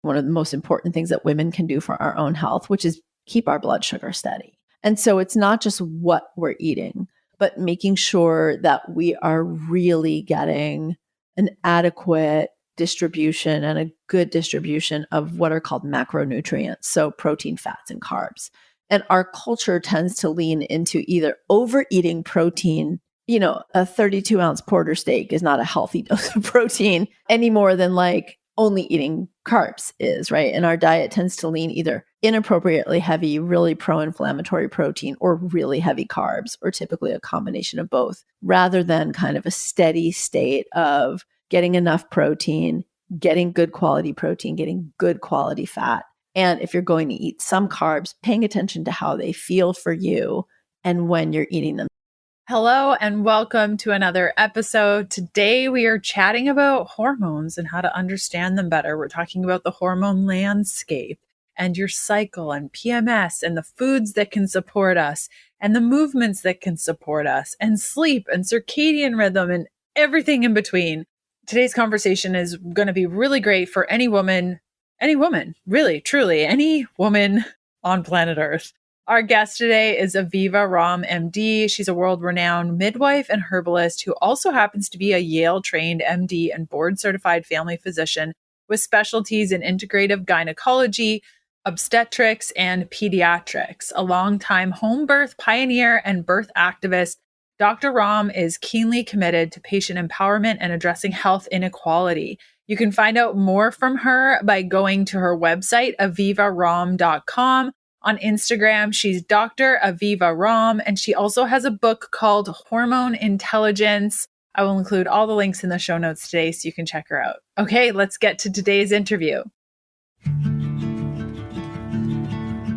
one of the most important things that women can do for our own health, which is keep our blood sugar steady. And so it's not just what we're eating, but making sure that we are really getting an adequate distribution and a good distribution of what are called macronutrients, so protein, fats, and carbs. And our culture tends to lean into either overeating protein. A 32-ounce porter steak is not a healthy dose of protein any more than like only eating carbs is, right? And our diet tends to lean either inappropriately heavy, really pro-inflammatory protein, or really heavy carbs, or typically a combination of both, rather than kind of a steady state of getting enough protein, getting good quality protein, getting good quality fat. And if you're going to eat some carbs, paying attention to how they feel for you and when you're eating them. Hello and welcome to another episode. Today we are chatting about hormones and how to understand them better. We're talking about the hormone landscape and your cycle and PMS and the foods that can support us and the movements that can support us and sleep and circadian rhythm and everything in between. Today's conversation is going to be really great for any woman, really, truly, any woman on planet Earth. Our guest today is Aviva Romm, MD. She's a world-renowned midwife and herbalist who also happens to be a Yale-trained MD and board-certified family physician with specialties in integrative gynecology, obstetrics, and pediatrics. A longtime home birth pioneer and birth activist, Dr. Romm is keenly committed to patient empowerment and addressing health inequality. You can find out more from her by going to her website, avivaromm.com. On Instagram, she's Dr. Aviva Romm, and she also has a book called Hormone Intelligence. I will include all the links in the show notes today so you can check her out. Okay, let's get to today's interview.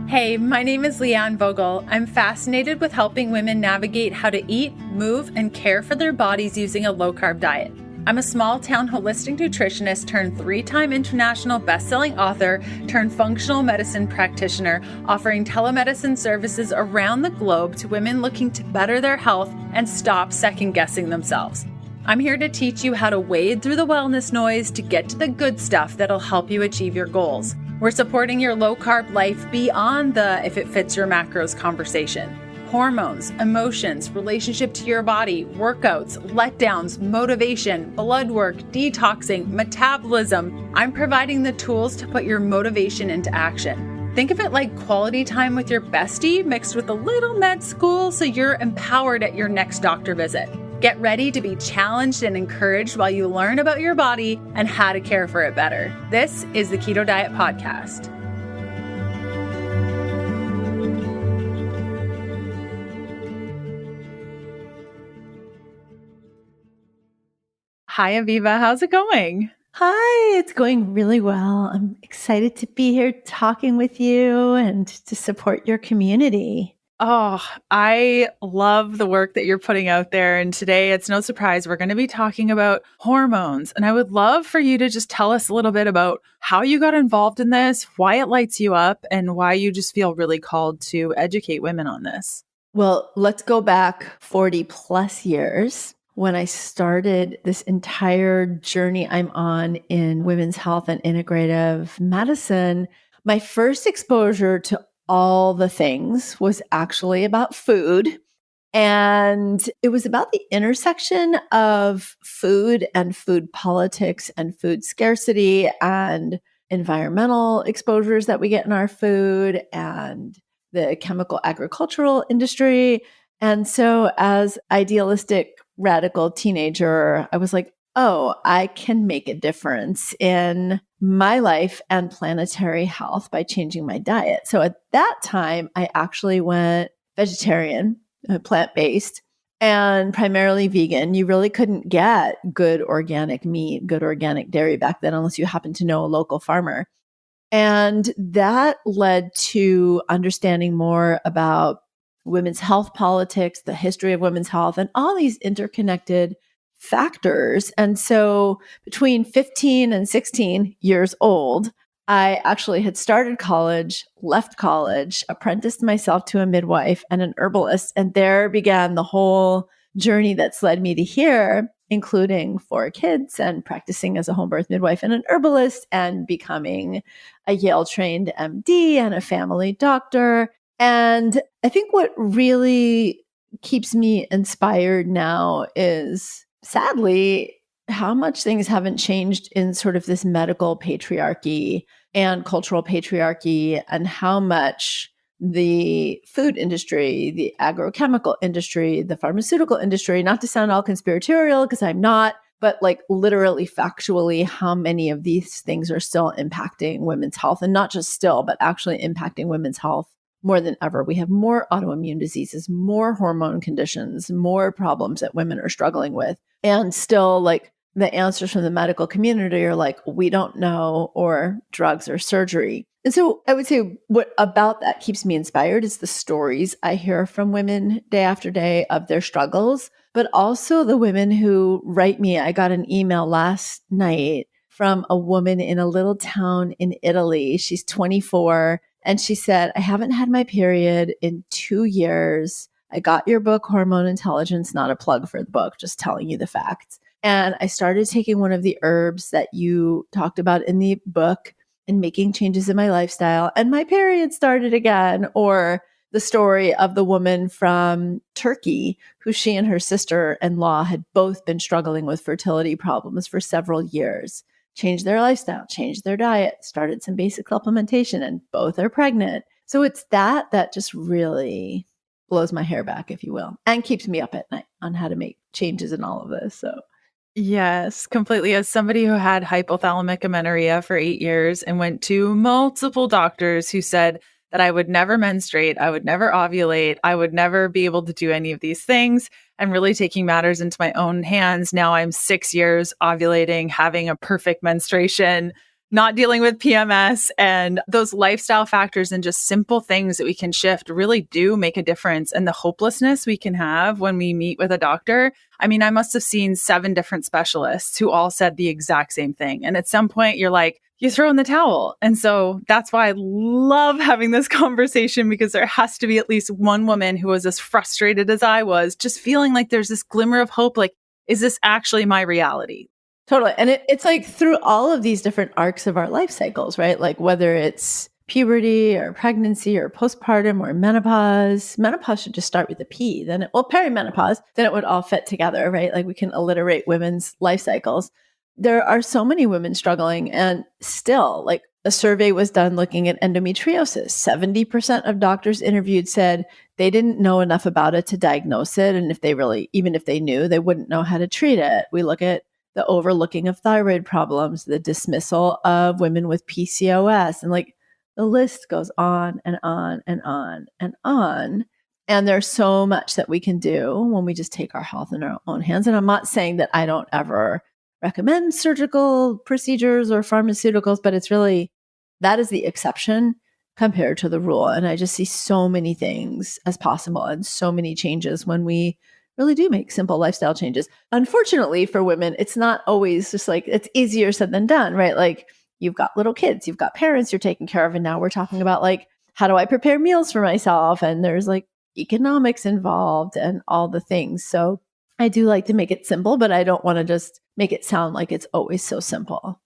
Hey, my name is Leanne Vogel. I'm fascinated with helping women navigate how to eat, move, and care for their bodies using a low-carb diet. I'm a small-town holistic nutritionist turned 3-time international best-selling author turned functional medicine practitioner, offering telemedicine services around the globe to women looking to better their health and stop second-guessing themselves. I'm here to teach you how to wade through the wellness noise to get to the good stuff that'll help you achieve your goals. We're supporting your low-carb life beyond the if it fits your macros conversation. Hormones, emotions, relationship to your body, workouts, letdowns, motivation, blood work, detoxing, metabolism. I'm providing the tools to put your motivation into action. Think of it like quality time with your bestie mixed with a little med school so you're empowered at your next doctor visit. Get ready to be challenged and encouraged while you learn about your body and how to care for it better. This is the Keto Diet Podcast. Hi, Aviva. How's it going? Hi, it's going really well. I'm excited to be here talking with you and to support your community. Oh, I love the work that you're putting out there. And today, it's no surprise, we're going to be talking about hormones. And I would love for you to just tell us a little bit about how you got involved in this, why it lights you up, and why you just feel really called to educate women on this. Well, let's go back 40 plus years. When I started this entire journey I'm on in women's health and integrative medicine, my first exposure to all the things was actually about food. And it was about the intersection of food and food politics and food scarcity and environmental exposures that we get in our food and the chemical agricultural industry. And so as idealistic radical teenager, I was like, oh, I can make a difference in my life and planetary health by changing my diet. So at that time, I actually went vegetarian, plant-based, and primarily vegan. You really couldn't get good organic meat, good organic dairy back then, unless you happened to know a local farmer. And that led to understanding more about women's health politics, the history of women's health, and all these interconnected factors. And so between 15 and 16 years old, I actually had started college, left college, apprenticed myself to a midwife and an herbalist. And there began the whole journey that's led me to here including 4 kids and practicing as a home birth midwife and an herbalist and becoming a Yale-trained MD and a family doctor. And I think what really keeps me inspired now is, sadly, how much things haven't changed in sort of this medical patriarchy and cultural patriarchy, and how much the food industry, the agrochemical industry, the pharmaceutical industry, not to sound all conspiratorial because I'm not, but like literally factually, how many of these things are still impacting women's health, and not just still, but actually impacting women's health more than ever. We have more autoimmune diseases, more hormone conditions, more problems that women are struggling with. And still, like, the answers from the medical community are like, we don't know, or drugs or surgery. And so I would say what about that keeps me inspired is the stories I hear from women day after day of their struggles, but also the women who write me. I got an email last night from a woman in a little town in Italy. She's 24. And she said, I haven't had my period in 2 years. I got your book, Hormone Intelligence, not a plug for the book, just telling you the facts. And I started taking one of the herbs that you talked about in the book and making changes in my lifestyle, and my period started again. Or the story of the woman from Turkey who she and her sister-in-law had both been struggling with fertility problems for several years. Changed their lifestyle, changed their diet, started some basic supplementation, and both are pregnant. So it's that just really blows my hair back, if you will, and keeps me up at night on how to make changes in all of this. So Yes, completely. As somebody who had hypothalamic amenorrhea for 8 years and went to multiple doctors who said that I would never menstruate, I would never ovulate, I would never be able to do any of these things, and really taking matters into my own hands. Now I'm 6 years ovulating, having a perfect menstruation, not dealing with PMS, and those lifestyle factors and just simple things that we can shift really do make a difference. And the hopelessness we can have when we meet with a doctor. I mean, I must have seen 7 different specialists who all said the exact same thing. And at some point you're like, you throw in the towel. And so that's why I love having this conversation, because there has to be at least one woman who was as frustrated as I was, just feeling like there's this glimmer of hope. Like, is this actually my reality? totally. And it's like through all of these different arcs of our life cycles, right? Like whether it's puberty or pregnancy or postpartum or menopause. Menopause should just start with a P, then perimenopause, then it would all fit together, right? Like we can alliterate women's life cycles. There are so many women struggling, and still, like, a survey was done looking at endometriosis. 70% of doctors interviewed said they didn't know enough about it to diagnose it. And even if they knew, they wouldn't know how to treat it. We look at the overlooking of thyroid problems, the dismissal of women with PCOS, and like the list goes on and on and on and on. And there's so much that we can do when we just take our health in our own hands. And I'm not saying that I don't ever recommend surgical procedures or pharmaceuticals, but it's really, that is the exception compared to the rule. And I just see so many things as possible and so many changes when we really do make simple lifestyle changes. Unfortunately for women, it's not always just like, it's easier said than done, right? Like you've got little kids, you've got parents you're taking care of. And now we're talking about like, how do I prepare meals for myself? And there's like economics involved and all the things. So I do like to make it simple, but I don't want to just make it sound like it's always so simple.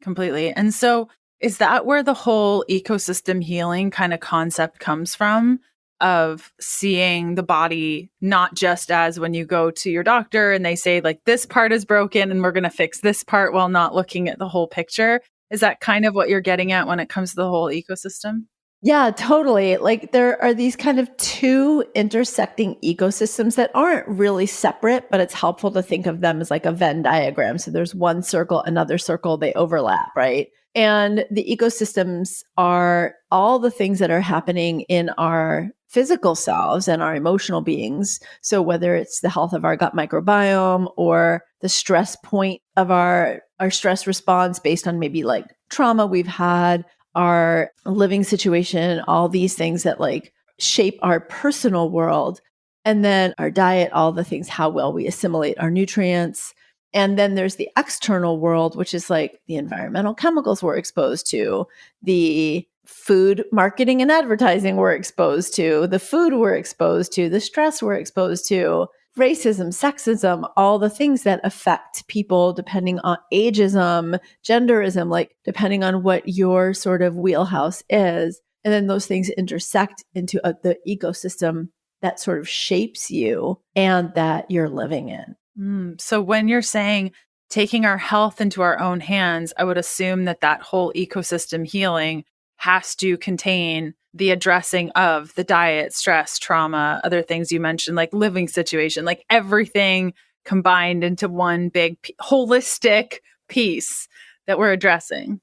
Completely. And so is that where the whole ecosystem healing kind of concept comes from, of seeing the body not just as when you go to your doctor and they say like this part is broken and we're going to fix this part, while not looking at the whole picture? Is that kind of what you're getting at when it comes to the whole ecosystem? Yeah, totally. Like there are these kind of two intersecting ecosystems that aren't really separate, but it's helpful to think of them as like a Venn diagram. So there's one circle, another circle, they overlap, right? And the ecosystems are all the things that are happening in our physical selves and our emotional beings. So whether it's the health of our gut microbiome or the stress point of our stress response based on maybe like trauma we've had, our living situation, all these things that like shape our personal world. And then our diet, all the things, how well we assimilate our nutrients. And then there's the external world, which is like the environmental chemicals we're exposed to, the food marketing and advertising we're exposed to, the food we're exposed to, the stress we're exposed to, racism, sexism, all the things that affect people depending on ageism, genderism, like depending on what your sort of wheelhouse is. And then those things intersect into the ecosystem that sort of shapes you and that you're living in. So when you're saying taking our health into our own hands, I would assume that that whole ecosystem healing has to contain the addressing of the diet, stress, trauma, other things you mentioned, like living situation, like everything combined into one big holistic piece that we're addressing.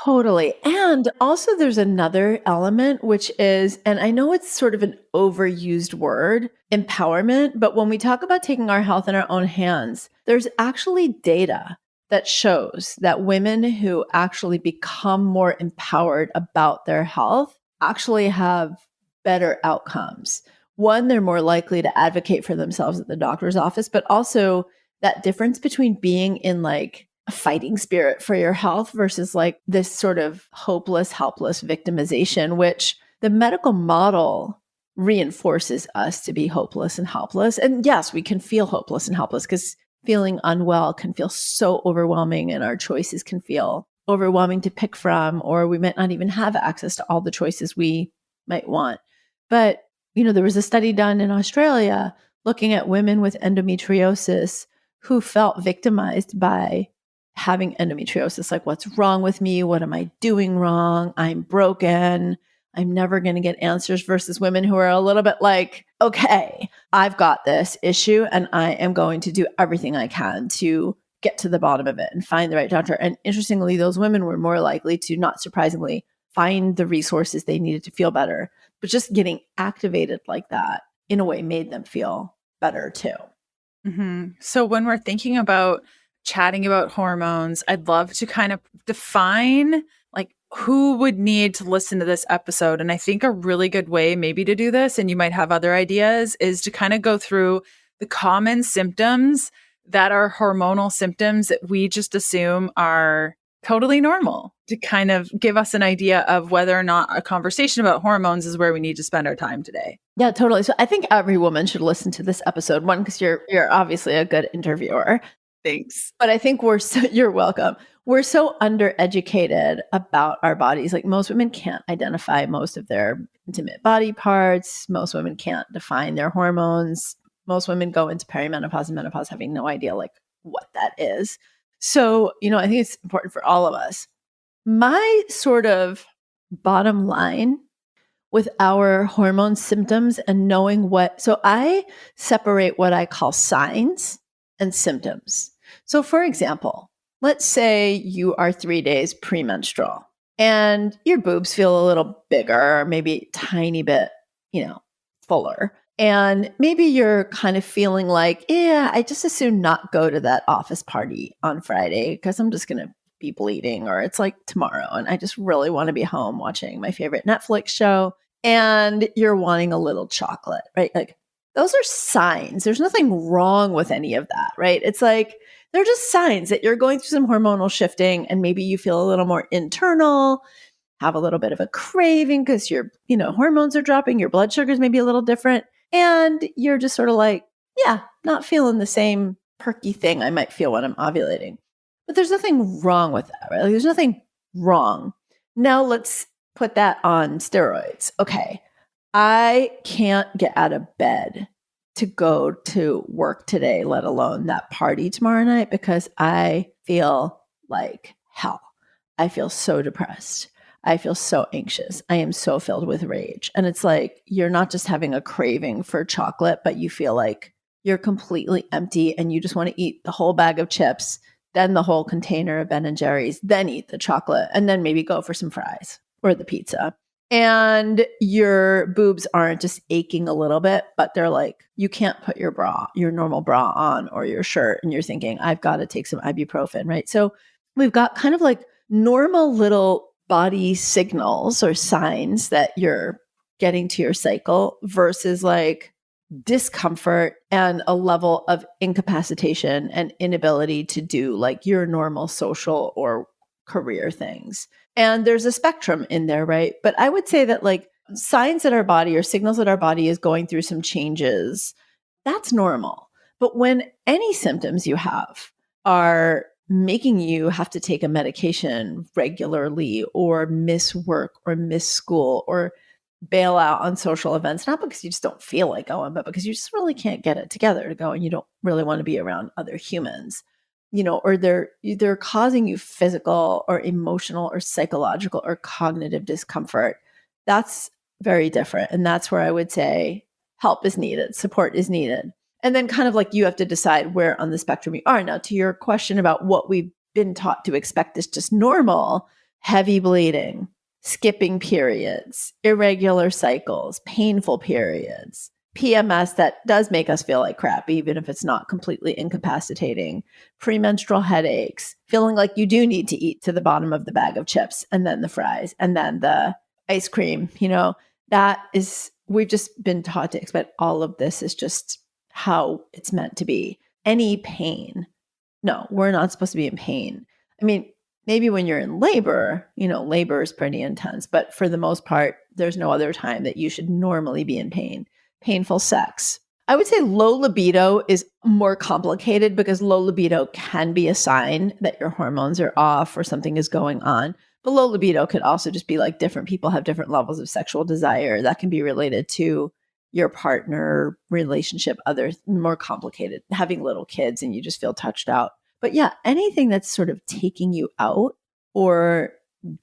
Totally. And also there's another element, which is, and I know it's sort of an overused word, empowerment, but when we talk about taking our health in our own hands, there's actually data that shows that women who actually become more empowered about their health actually have better outcomes. One, they're more likely to advocate for themselves at the doctor's office, but also that difference between being in like a fighting spirit for your health versus like this sort of hopeless, helpless victimization, which the medical model reinforces us to be hopeless and helpless. And yes, we can feel hopeless and helpless because feeling unwell can feel so overwhelming and our choices can feel overwhelming to pick from, or we might not even have access to all the choices we might want. But, there was a study done in Australia looking at women with endometriosis who felt victimized by having endometriosis. Like, what's wrong with me? What am I doing wrong? I'm broken. I'm never going to get answers versus women who are a little bit like, okay, I've got this issue and I am going to do everything I can to get to the bottom of it and find the right doctor. And interestingly, those women were more likely to, not surprisingly, find the resources they needed to feel better. But just getting activated like that in a way made them feel better too. Mm-hmm. So when we're thinking about chatting about hormones, I'd love to kind of define like who would need to listen to this episode. And I think a really good way maybe to do this, and you might have other ideas, is to kind of go through the common symptoms that are hormonal symptoms that we just assume are totally normal, to kind of give us an idea of whether or not a conversation about hormones is where we need to spend our time today. Yeah, totally. So I think every woman should listen to this episode. One, because you're obviously a good interviewer. Thanks. But I think you're welcome. We're so undereducated about our bodies. Like most women can't identify most of their intimate body parts. Most women can't define their hormones. Most women go into perimenopause and menopause having no idea like what that is. So, I think it's important for all of us. My sort of bottom line with our hormone symptoms and knowing so I separate what I call signs and symptoms. So for example, let's say you are 3 days premenstrual and your boobs feel a little bigger, or maybe a tiny bit, fuller. And maybe you're kind of feeling like, yeah, I just as soon not go to that office party on Friday because I'm just going to be bleeding, or it's like tomorrow and I just really want to be home watching my favorite Netflix show. And you're wanting a little chocolate, right? Like those are signs. There's nothing wrong with any of that, right? It's like, they're just signs that you're going through some hormonal shifting and maybe you feel a little more internal, have a little bit of a craving because your, hormones are dropping, your blood sugars may be a little different. And you're just sort of like, yeah, not feeling the same perky thing I might feel when I'm ovulating. But there's nothing wrong with that, right? Like, there's nothing wrong. Now let's put that on steroids. Okay, I can't get out of bed to go to work today, let alone that party tomorrow night, because I feel like hell. I feel so depressed. I feel so anxious. I am so filled with rage. And it's like, you're not just having a craving for chocolate, but you feel like you're completely empty and you just want to eat the whole bag of chips, then the whole container of Ben and Jerry's, then eat the chocolate, and then maybe go for some fries or the pizza. And your boobs aren't just aching a little bit, but they're like, you can't put your normal bra on, or your shirt, and you're thinking, I've got to take some ibuprofen, right? So we've got kind of like normal little body signals or signs that you're getting to your cycle versus like discomfort and a level of incapacitation and inability to do like your normal social or career things. And there's a spectrum in there, right? But I would say that like signs that our body or signals that our body is going through some changes that's normal. But when any symptoms you have are making you have to take a medication regularly or miss work or miss school or bail out on social events, not because you just don't feel like going, but because you just really can't get it together to go and you don't really want to be around other humans, or they're causing you physical or emotional or psychological or cognitive discomfort. That's very different. And that's where I would say help is needed, support is needed. And then kind of like you have to decide where on the spectrum you are. Now, to your question about what we've been taught to expect is just normal, heavy bleeding, skipping periods, irregular cycles, painful periods, PMS that does make us feel like crap, even if it's not completely incapacitating, premenstrual headaches, feeling like you do need to eat to the bottom of the bag of chips and then the fries and then the ice cream, we've just been taught to expect all of this is just how it's meant to be. Any pain, no, we're not supposed to be in pain. I mean, maybe when you're in labor, labor is pretty intense, but for the most part, there's no other time that you should normally be in pain. Painful sex. I would say low libido is more complicated because low libido can be a sign that your hormones are off or something is going on. But low libido could also just be like different people have different levels of sexual desire. That can be related to your partner, relationship, others, more complicated, having little kids and you just feel touched out. But yeah, anything that's sort of taking you out or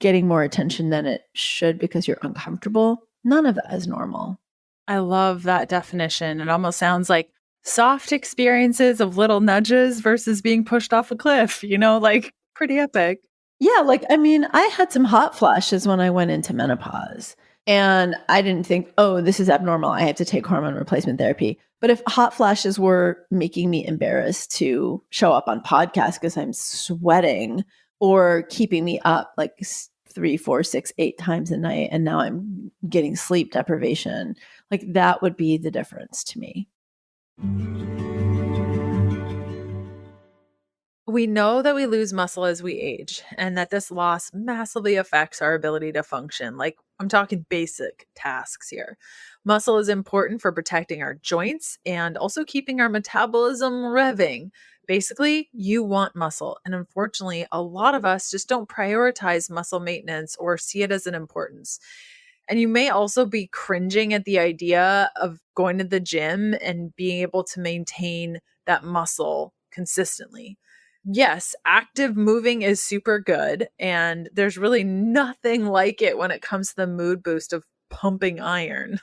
getting more attention than it should because you're uncomfortable, none of that is normal. I love that definition. It almost sounds like soft experiences of little nudges versus being pushed off a cliff, like pretty epic. Yeah, I had some hot flashes when I went into menopause. And I didn't think, oh, this is abnormal. I have to take hormone replacement therapy. But if hot flashes were making me embarrassed to show up on podcasts because I'm sweating or keeping me up like 3, 4, 6, 8 times a night, and now I'm getting sleep deprivation, like that would be the difference to me. We know that we lose muscle as we age and that this loss massively affects our ability to function. Like I'm talking basic tasks here. Muscle is important for protecting our joints and also keeping our metabolism revving. Basically, you want muscle. And unfortunately, a lot of us just don't prioritize muscle maintenance or see it as an importance. And you may also be cringing at the idea of going to the gym and being able to maintain that muscle consistently. Yes, active moving is super good. And there's really nothing like it when it comes to the mood boost of pumping iron.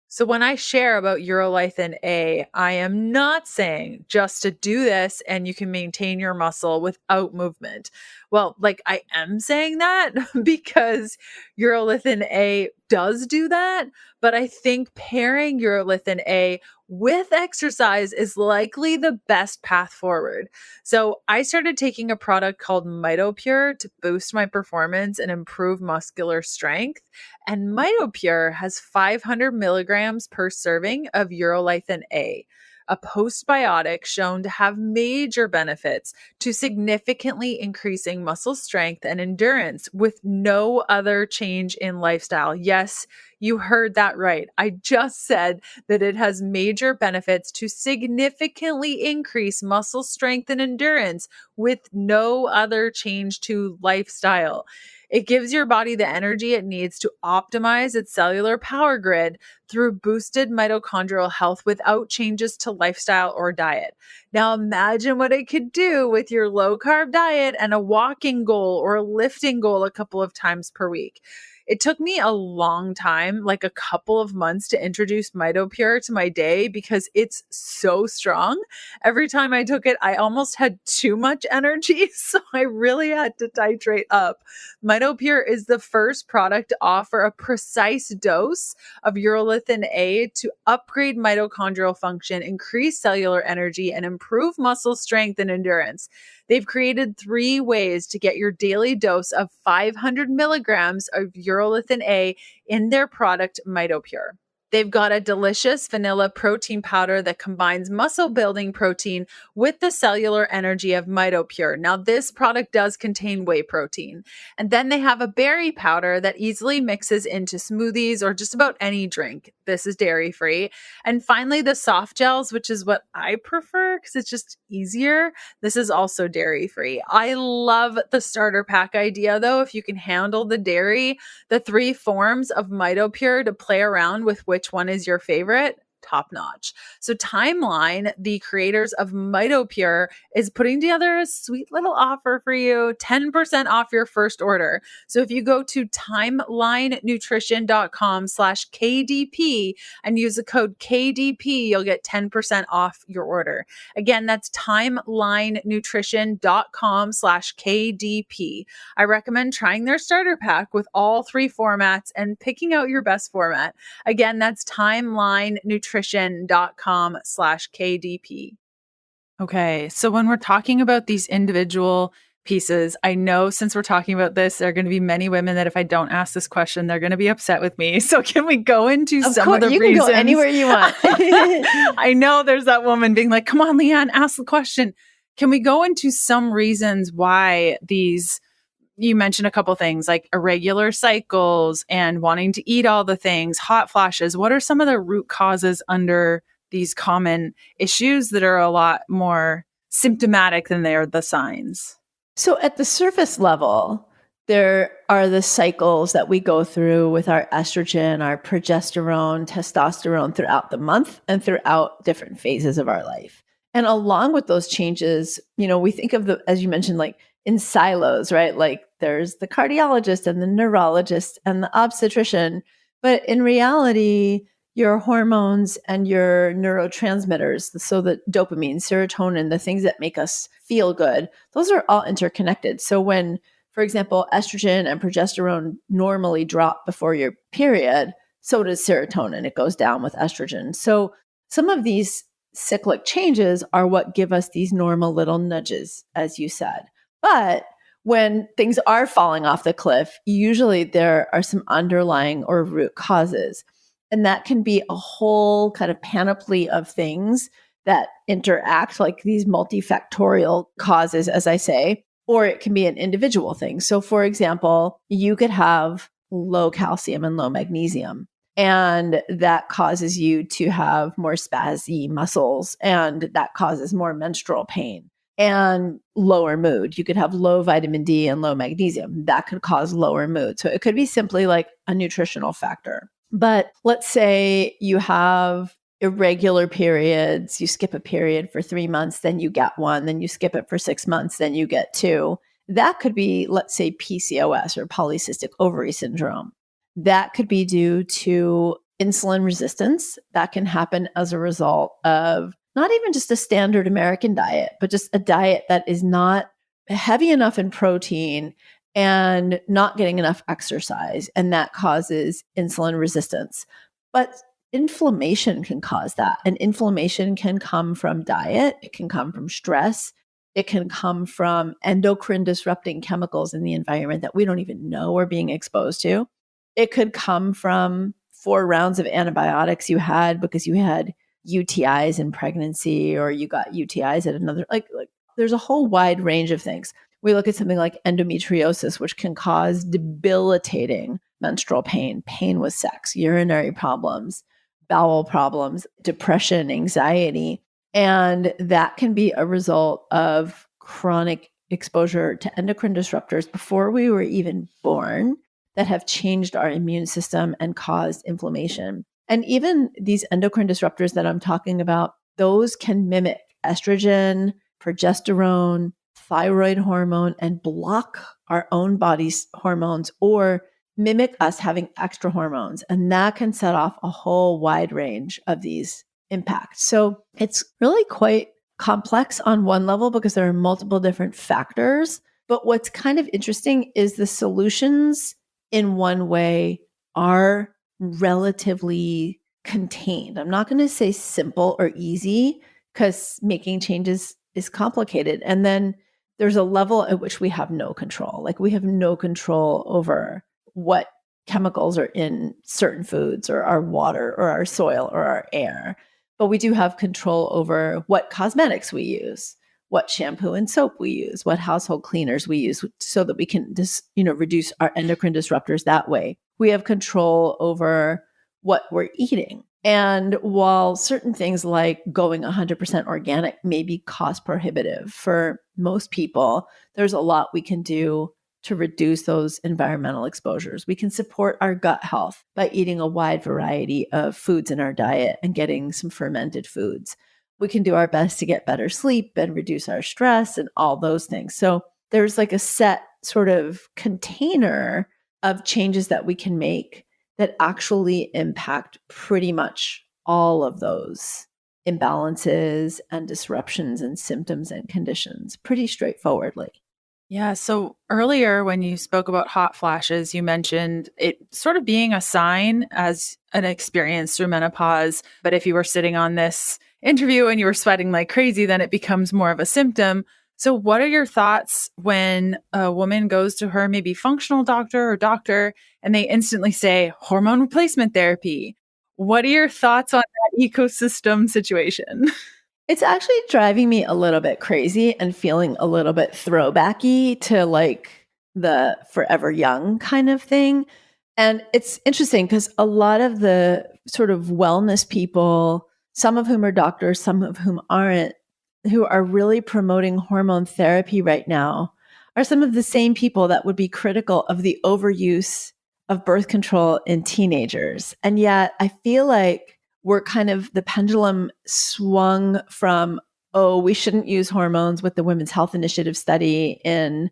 So when I share about Urolithin A, I am not saying just to do this and you can maintain your muscle without movement. Well, I am saying that because Urolithin A does do that, but I think pairing Urolithin A with exercise is likely the best path forward. So I started taking a product called MitoPure to boost my performance and improve muscular strength. And MitoPure has 500 milligrams per serving of Urolithin A, a postbiotic shown to have major benefits to significantly increasing muscle strength and endurance with no other change in lifestyle. Yes, you heard that right. I just said that it has major benefits to significantly increase muscle strength and endurance with no other change to lifestyle. It gives your body the energy it needs to optimize its cellular power grid through boosted mitochondrial health without changes to lifestyle or diet. Now imagine what it could do with your low-carb diet and a walking goal or a lifting goal a couple of times per week. It took me a long time, like a couple of months, to introduce MitoPure to my day because it's so strong. Every time I took it, I almost had too much energy, so I really had to titrate up. MitoPure is the first product to offer a precise dose of Urolithin A to upgrade mitochondrial function, increase cellular energy, and improve muscle strength and endurance. They've created 3 ways to get your daily dose of 500 milligrams of Urolithin A in their product, MitoPure. They've got a delicious vanilla protein powder that combines muscle building protein with the cellular energy of MitoPure. Now, this product does contain whey protein. And then they have a berry powder that easily mixes into smoothies or just about any drink. This is dairy free. And finally, the soft gels, which is what I prefer because it's just easier. This is also dairy free. I love the starter pack idea though. If you can handle the dairy, the 3 forms of MitoPure to play around with which one is your favorite, top notch. So Timeline, the creators of MitoPure, is putting together a sweet little offer for you, 10% off your first order. So if you go to timelinenutrition.com/KDP and use the code KDP, you'll get 10% off your order. Again, that's timelinenutrition.com/KDP. I recommend trying their starter pack with all 3 formats and picking out your best format. Again, that's timelinenutrition.com/KDP. Okay, so when we're talking about these individual pieces, I know since we're talking about this, there are going to be many women that if I don't ask this question, they're going to be upset with me. So can we go into some of the you reasons? You can go anywhere you want. I know there's that woman being like, come on, Leanne, ask the question. Can we go into some reasons why these, you mentioned a couple things like irregular cycles and wanting to eat all the things, hot flashes. What are some of the root causes under these common issues that are a lot more symptomatic than they are the signs? So at the surface level, there are the cycles that we go through with our estrogen, our progesterone, testosterone throughout the month and throughout different phases of our life. And along with those changes, we think of as you mentioned, like in silos, right? Like there's the cardiologist and the neurologist and the obstetrician. But in reality, your hormones and your neurotransmitters, so the dopamine, serotonin, the things that make us feel good, those are all interconnected. So when, for example, estrogen and progesterone normally drop before your period, so does serotonin. It goes down with estrogen. So some of these cyclic changes are what give us these normal little nudges, as you said. But when things are falling off the cliff, usually there are some underlying or root causes. And that can be a whole kind of panoply of things that interact, like these multifactorial causes, as I say, or it can be an individual thing. So for example, you could have low calcium and low magnesium, and that causes you to have more spazzy muscles, and that causes more menstrual pain and lower mood. You could have low vitamin D and low magnesium. That could cause lower mood. So it could be simply like a nutritional factor. But let's say you have irregular periods, you skip a period for 3 months, then you get one, then you skip it for 6 months, then you get 2. That could be, let's say, PCOS or polycystic ovary syndrome. That could be due to insulin resistance. That can happen as a result of not even just a standard American diet, but just a diet that is not heavy enough in protein and not getting enough exercise. And that causes insulin resistance. But inflammation can cause that. And inflammation can come from diet. It can come from stress. It can come from endocrine disrupting chemicals in the environment that we don't even know we're being exposed to. It could come from 4 rounds of antibiotics you had because you had UTIs in pregnancy, or you got UTIs at another, like there's a whole wide range of things. We look at something like endometriosis, which can cause debilitating menstrual pain, pain with sex, urinary problems, bowel problems, depression, anxiety. And that can be a result of chronic exposure to endocrine disruptors before we were even born that have changed our immune system and caused inflammation. And even these endocrine disruptors that I'm talking about, those can mimic estrogen, progesterone, thyroid hormone, and block our own body's hormones or mimic us having extra hormones. And that can set off a whole wide range of these impacts. So it's really quite complex on one level because there are multiple different factors. But what's kind of interesting is the solutions in one way are relatively contained. I'm not going to say simple or easy because making changes is complicated. And then there's a level at which we have no control. Like we have no control over what chemicals are in certain foods or our water or our soil or our air. But we do have control over what cosmetics we use, what shampoo and soap we use, what household cleaners we use so that we can reduce our endocrine disruptors that way. We have control over what we're eating. And while certain things like going 100% organic may be cost prohibitive for most people, there's a lot we can do to reduce those environmental exposures. We can support our gut health by eating a wide variety of foods in our diet and getting some fermented foods. We can do our best to get better sleep and reduce our stress and all those things. So there's like a set sort of container of changes that we can make that actually impact pretty much all of those imbalances and disruptions and symptoms and conditions pretty straightforwardly. Yeah. So earlier when you spoke about hot flashes, you mentioned it sort of being a sign as an experience through menopause. But if you were sitting on this interview and you were sweating like crazy, then it becomes more of a symptom. So what are your thoughts when a woman goes to her maybe functional doctor and they instantly say hormone replacement therapy? What are your thoughts on that ecosystem situation? It's actually driving me a little bit crazy and feeling a little bit throwbacky to like the forever young kind of thing. And it's interesting because a lot of the sort of wellness people, some of whom are doctors, some of whom aren't, who are really promoting hormone therapy right now are some of the same people that would be critical of the overuse of birth control in teenagers. And yet I feel like we're kind of, the pendulum swung from, oh, we shouldn't use hormones with the Women's Health Initiative study in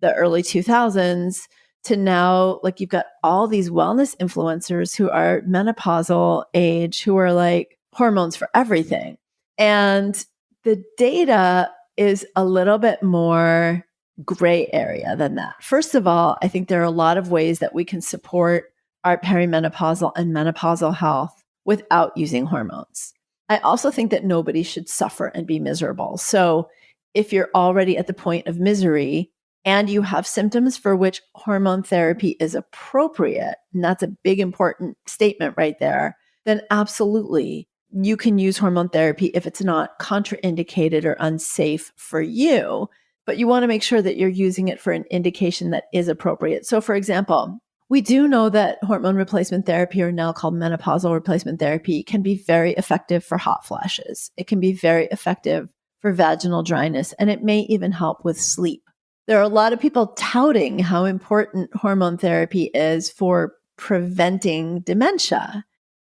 the early 2000s to now, like, you've got all these wellness influencers who are menopausal age, who are like hormones for everything. And the data is a little bit more gray area than that. First of all, I think there are a lot of ways that we can support our perimenopausal and menopausal health without using hormones. I also think that nobody should suffer and be miserable. So if you're already at the point of misery and you have symptoms for which hormone therapy is appropriate, and that's a big important statement right there, then absolutely you can use hormone therapy if it's not contraindicated or unsafe for you, but you want to make sure that you're using it for an indication that is appropriate. So for example, we do know that hormone replacement therapy, or now called menopausal replacement therapy, can be very effective for hot flashes. It can be very effective for vaginal dryness, and it may even help with sleep. There are a lot of people touting how important hormone therapy is for preventing dementia.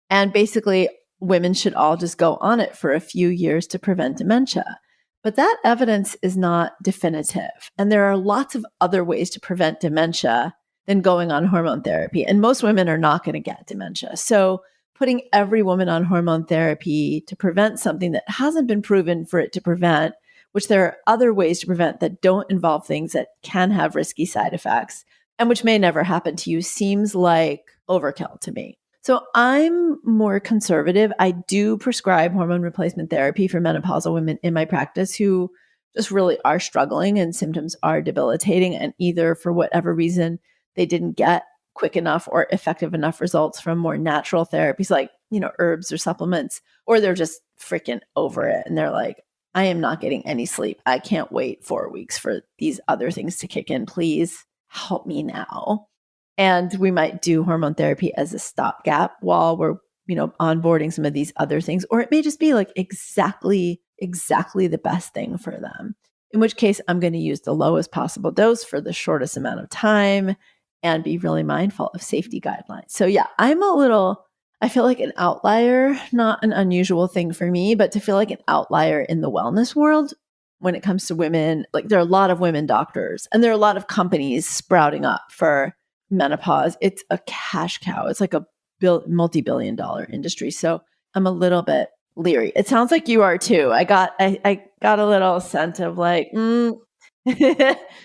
And basically, women should all just go on it for a few years to prevent dementia. But that evidence is not definitive. And there are lots of other ways to prevent dementia than going on hormone therapy. And most women are not going to get dementia. So putting every woman on hormone therapy to prevent something that hasn't been proven for it to prevent, which there are other ways to prevent that don't involve things that can have risky side effects and which may never happen to you, seems like overkill to me. So I'm more conservative. I do prescribe hormone replacement therapy for menopausal women in my practice who just really are struggling and symptoms are debilitating. And either for whatever reason, they didn't get quick enough or effective enough results from more natural therapies like, herbs or supplements, or they're just freaking over it. And they're like, I am not getting any sleep. I can't wait 4 weeks for these other things to kick in. Please help me now. And we might do hormone therapy as a stopgap while we're, onboarding some of these other things, or it may just be like exactly the best thing for them. In which case I'm going to use the lowest possible dose for the shortest amount of time and be really mindful of safety guidelines. So yeah, I feel like an outlier, not an unusual thing for me, but to feel like an outlier in the wellness world when it comes to women. Like, there are a lot of women doctors and there are a lot of companies sprouting up for menopause. It's a cash cow. It's like a multi-billion-dollar industry. So I'm a little bit leery. It sounds like you are too. I got a little sense of like,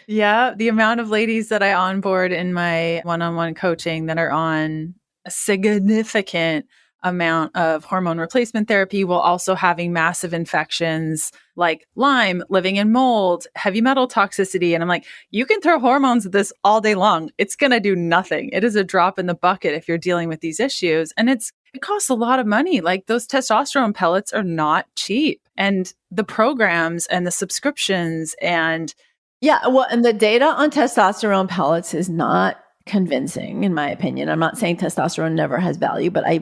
Yeah, the amount of ladies that I onboard in my one-on-one coaching that are on a significant amount of hormone replacement therapy while also having massive infections like Lyme, living in mold, heavy metal toxicity. And I'm like, you can throw hormones at this all day long. It's going to do nothing. It is a drop in the bucket if you're dealing with these issues. And it costs a lot of money. Like those testosterone pellets are not cheap. And the programs and the subscriptions and yeah, well, and the data on testosterone pellets is not convincing, in my opinion. I'm not saying testosterone never has value, but I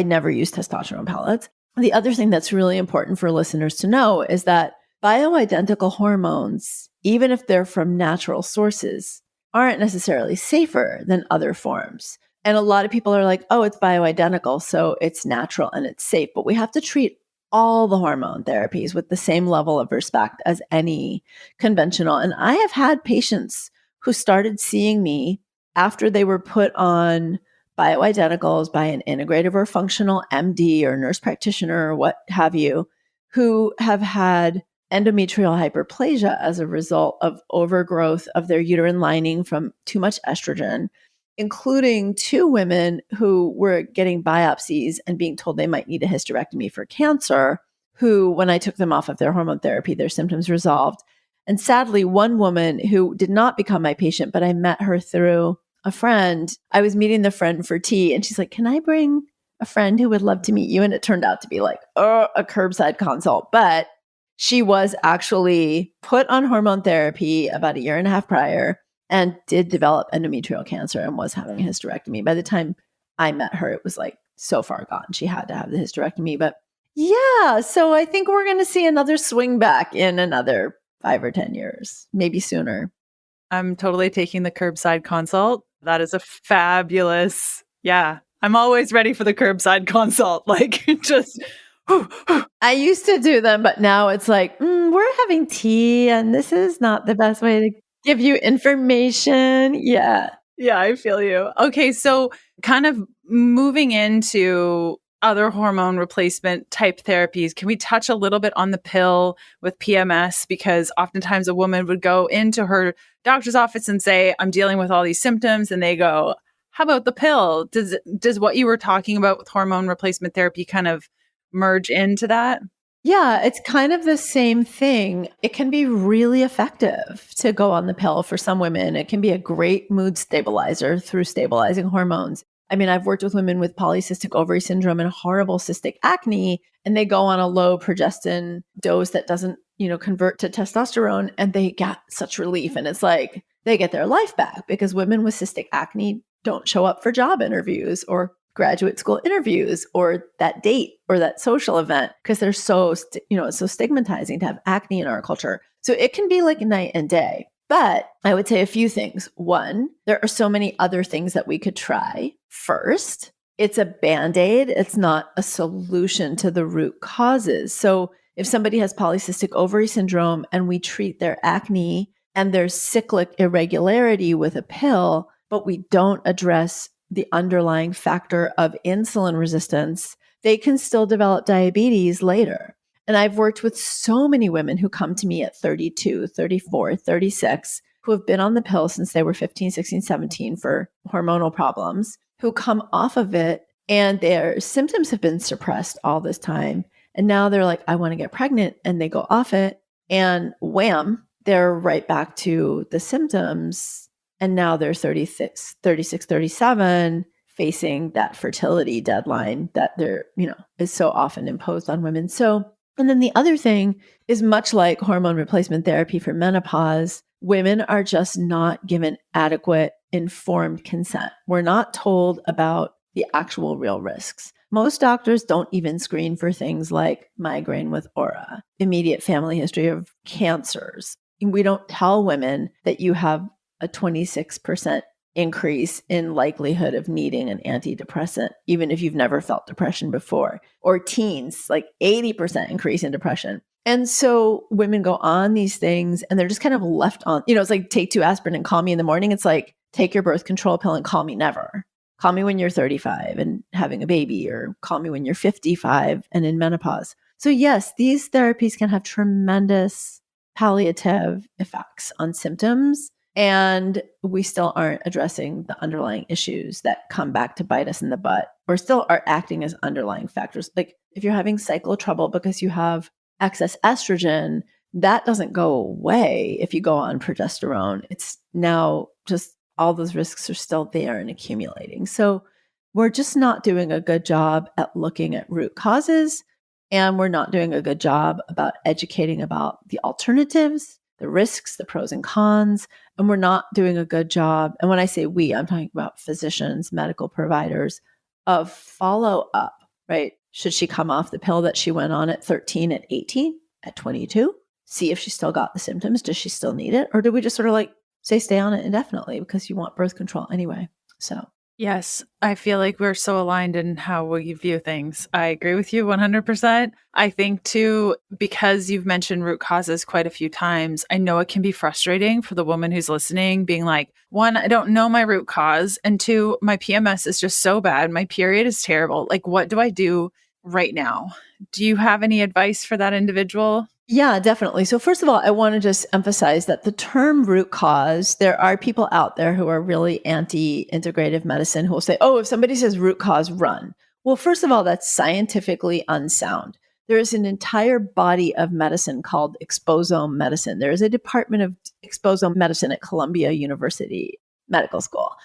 never use testosterone pellets. The other thing that's really important for listeners to know is that bioidentical hormones, even if they're from natural sources, aren't necessarily safer than other forms. And a lot of people are like, oh, it's bioidentical, so it's natural and it's safe. But we have to treat all the hormone therapies with the same level of respect as any conventional. And I have had patients who started seeing me after they were put on bioidenticals by an integrative or functional MD or nurse practitioner or what have you, who have had endometrial hyperplasia as a result of overgrowth of their uterine lining from too much estrogen, including 2 women who were getting biopsies and being told they might need a hysterectomy for cancer, who, when I took them off of their hormone therapy, their symptoms resolved. And sadly, one woman who did not become my patient, but I met her through a friend. I was meeting the friend for tea, and she's like, can I bring a friend who would love to meet you? And it turned out to be like a curbside consult. But she was actually put on hormone therapy about a year and a half prior and did develop endometrial cancer and was having a hysterectomy. By the time I met her, it was like so far gone. She had to have the hysterectomy. But yeah, so I think we're going to see another swing back in another 5 or 10 years, maybe sooner. I'm totally taking the curbside consult. That is a fabulous, I'm always ready for the curbside consult. Like just, I used to do them, but now it's like, we're having tea and this is not the best way to give you information. Yeah. Yeah, I feel you. Okay, so kind of moving into other hormone replacement type therapies, can we touch a little bit on the pill with PMS? Because oftentimes a woman would go into her doctor's office and say, I'm dealing with all these symptoms. And they go, how about the pill? Does what you were talking about with hormone replacement therapy kind of merge into that? Yeah, it's kind of the same thing. It can be really effective to go on the pill for some women. It can be a great mood stabilizer through stabilizing hormones. I mean, I've worked with women with polycystic ovary syndrome and horrible cystic acne, and they go on a low progestin dose that doesn't, convert to testosterone, and they get such relief. And it's like they get their life back because women with cystic acne don't show up for job interviews or graduate school interviews or that date or that social event because they're so, it's so stigmatizing to have acne in our culture. So it can be like night and day. But I would say a few things. One, there are so many other things that we could try. First, it's a Band-Aid. It's not a solution to the root causes. So if somebody has polycystic ovary syndrome and we treat their acne and their cyclic irregularity with a pill, but we don't address the underlying factor of insulin resistance, they can still develop diabetes later. And I've worked with so many women who come to me at 32, 34, 36, who have been on the pill since they were 15, 16, 17 for hormonal problems, who come off of it and their symptoms have been suppressed all this time. And now they're like, I want to get pregnant. And they go off it and wham, they're right back to the symptoms. And now they're 36, 37, facing that fertility deadline that is so often imposed on women. So, and then the other thing is much like hormone replacement therapy for menopause, women are just not given adequate informed consent. We're not told about the actual real risks. Most doctors don't even screen for things like migraine with aura, immediate family history of cancers. We don't tell women that you have a 26% increase in likelihood of needing an antidepressant, even if you've never felt depression before, or teens, like 80% increase in depression. And so women go on these things and they're just kind of left on, it's like take 2 aspirin and call me in the morning. It's like take your birth control pill and call me never. Call me when you're 35 and having a baby, or call me when you're 55 and in menopause. So yes, these therapies can have tremendous palliative effects on symptoms. And we still aren't addressing the underlying issues that come back to bite us in the butt, or still are acting as underlying factors. Like if you're having cycle trouble because you have excess estrogen, that doesn't go away if you go on progesterone. It's now just all those risks are still there and accumulating. So we're just not doing a good job at looking at root causes, and we're not doing a good job about educating about the alternatives, the risks, the pros and cons, and we're not doing a good job. And when I say we, I'm talking about physicians, medical providers, of follow up, right? Should she come off the pill that she went on at 13, at 18, at 22? See if she still got the symptoms. Does she still need it? Or do we just sort of like say stay on it indefinitely because you want birth control anyway? So yes, I feel like we're so aligned in how we view things. I agree with you 100%. I think too, because you've mentioned root causes quite a few times, I know it can be frustrating for the woman who's listening, being like, one, I don't know my root cause. And two, my PMS is just so bad. My period is terrible. Like, what do I do right now? Do you have any advice for that individual? yeah, definitely. So first of all, I want to just emphasize that the term root cause, there are people out there who are really anti-integrative medicine who will say, oh, if somebody says root cause, run. Well, first of all, that's scientifically unsound. There is an entire body of medicine called exposome medicine. There is a department of exposome medicine at Columbia University Medical School.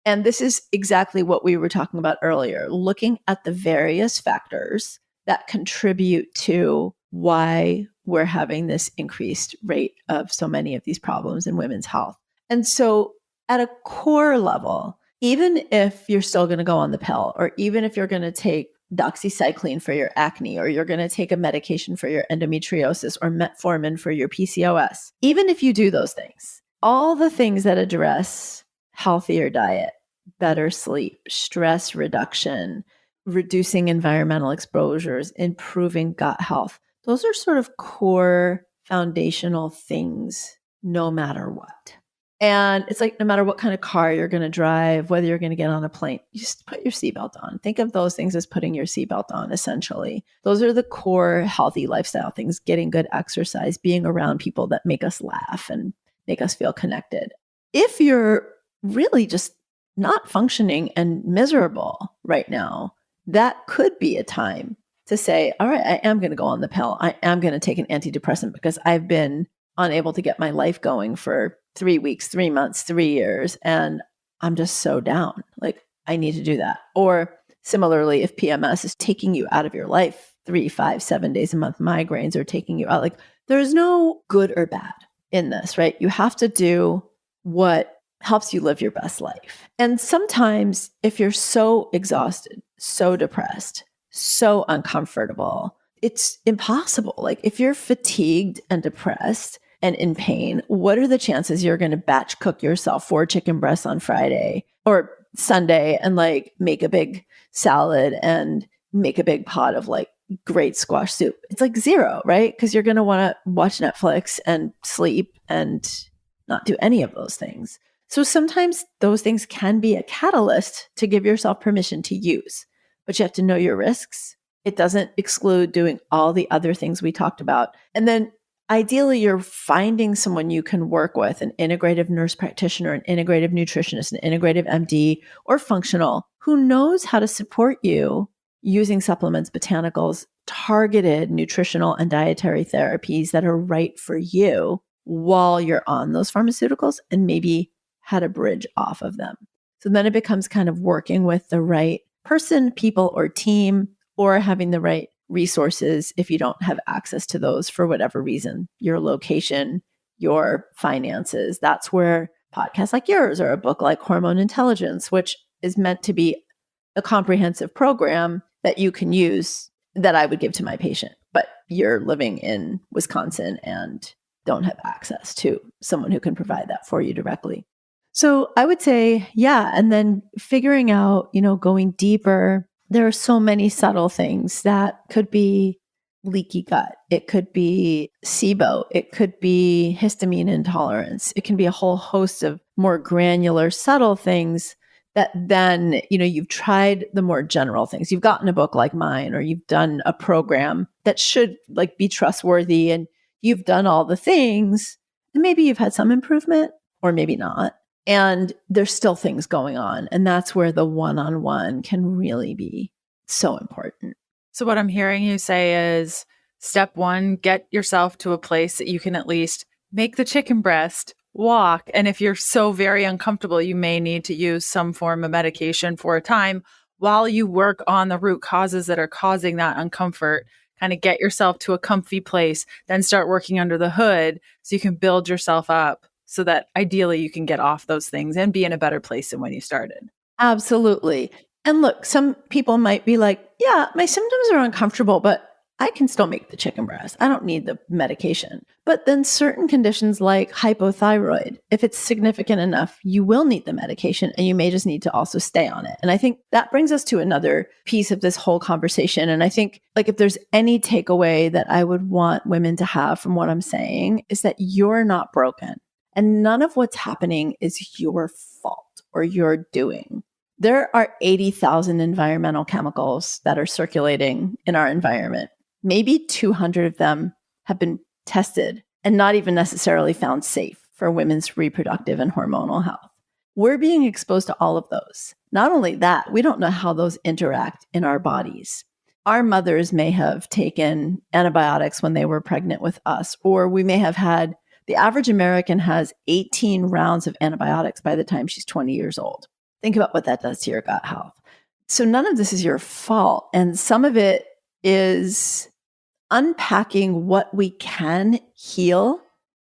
And this is exactly what we were talking about earlier, looking at the various factors that contribute to why we're having this increased rate of so many of these problems in women's health. And so at a core level, even if you're still going to go on the pill, or even if you're going to take doxycycline for your acne, or you're going to take a medication for your endometriosis, or metformin for your PCOS, even if you do those things, all the things that address healthier diet, better sleep, stress reduction, reducing environmental exposures, improving gut health, those are sort of core foundational things no matter what. And it's like no matter what kind of car you're going to drive, whether you're going to get on a plane, you just put your seatbelt on. Think of those things as putting your seatbelt on, essentially. Those are the core healthy lifestyle things: getting good exercise, being around people that make us laugh and make us feel connected. If you're really just not functioning and miserable right now, that could be a time to say, all right, I am going to go on the pill. I am going to take an antidepressant because I've been unable to get my life going for 3 weeks, 3 months, 3 years, and I'm just so down. Like, I need to do that. Or similarly, if PMS is taking you out of your life 3, 5, 7 days a month, migraines are taking you out, like, there's no good or bad in this, right? You have to do what helps you live your best life. And sometimes if you're so exhausted, so depressed, so uncomfortable, it's impossible. Like if you're fatigued and depressed and in pain, what are the chances you're going to batch cook yourself 4 chicken breasts on Friday or Sunday and like make a big salad and make a big pot of like great squash soup? It's like zero, right? Because you're going to want to watch Netflix and sleep and not do any of those things. So sometimes those things can be a catalyst to give yourself permission to use, but you have to know your risks. It doesn't exclude doing all the other things we talked about. And then ideally, you're finding someone you can work with, an integrative nurse practitioner, an integrative nutritionist, an integrative MD, or functional, who knows how to support you using supplements, botanicals, targeted nutritional and dietary therapies that are right for you while you're on those pharmaceuticals, and maybe how to bridge off of them. So then it becomes kind of working with the right person, people, or team, or having the right resources if you don't have access to those for whatever reason, your location, your finances. That's where podcasts like yours or a book like Hormone Intelligence, which is meant to be a comprehensive program that you can use, that I would give to my patient. But you're living in Wisconsin and don't have access to someone who can provide that for you directly. So I would say, yeah. And then figuring out, going deeper, there are so many subtle things that could be leaky gut. It could be SIBO. It could be histamine intolerance. It can be a whole host of more granular, subtle things that then, you've tried the more general things. You've gotten a book like mine, or you've done a program that should be trustworthy, and you've done all the things, and maybe you've had some improvement, or maybe not. And there's still things going on. And that's where the one-on-one can really be so important. So what I'm hearing you say is step one, get yourself to a place that you can at least make the chicken breast, walk. And if you're so very uncomfortable, you may need to use some form of medication for a time while you work on the root causes that are causing that uncomfort. Kind of get yourself to a comfy place, then start working under the hood so you can build yourself up so that ideally you can get off those things and be in a better place than when you started. Absolutely. And look, some people might be like, yeah, my symptoms are uncomfortable, but I can still make the chicken breast. I don't need the medication. But then certain conditions like hypothyroid, if it's significant enough, you will need the medication and you may just need to also stay on it. And I think that brings us to another piece of this whole conversation. And I think like if there's any takeaway that I would want women to have from what I'm saying is that you're not broken and none of what's happening is your fault or your doing. There are 80,000 environmental chemicals that are circulating in our environment. Maybe 200 of them have been tested and not even necessarily found safe for women's reproductive and hormonal health. We're being exposed to all of those. Not only that, we don't know how those interact in our bodies. Our mothers may have taken antibiotics when they were pregnant with us, or we may have had, the average American has 18 rounds of antibiotics by the time she's 20 years old. Think about what that does to your gut health. So none of this is your fault. And some of it is unpacking what we can heal